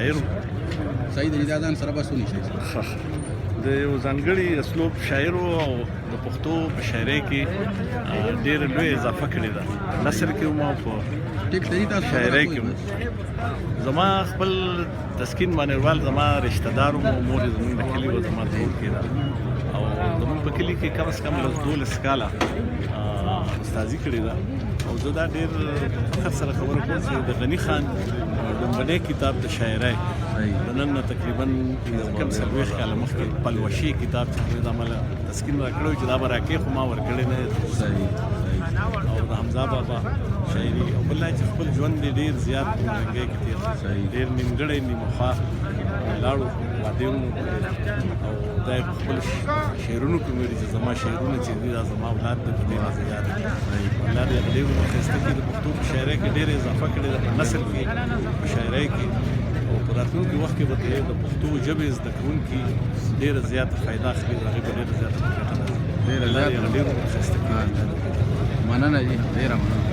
شاعر صحیح د اجازه سره بس ونی شي د یو ځانګړي اسلوب شاعر او د پښتو په شاعرۍ کې ډېر لوی اضافه کړې ده نثر کې هم او په ټیک صحیح تاسو شاعرۍ کې زما خپل تسکین مانیروال زما رشتہ دار او مور زموږ د کلي و زما ټول کې ده او زموږ په کلي کې کم از کم 12 کاله استادي کړې ده او زه دا ډېر فخر سره خبره کوم چې د غني خان لومړنی کتاب د شاعرۍ د نن نه تقریبا کم 40 کاله مخکې پلوشي کتاب چې د عمل تسکین راکړو چې دا به راکې خو ما ورکړی نه صحیح او د حمزه بابا شاعري او بل چې خپل ژوند ډېر زیات منګي کې تیر ډېر نیمګړی نیمخوا لاړو واده او دا خپل شعرونو کې مې چې زما شعرونه چې دا زما اولاد د دې زیات اولاد یې ډېر مخسته کې د پښتو شاعرۍ کې ډېر اضافه کړې ده نسل کې شاعرۍ کې او په راتلونکي وخت کې به د پښتو ژبې زده کوونکي ډېر زیات فائدہ اخلي هغه ډېر زیات ډېر مخسته کې مننه دي ډېر مننه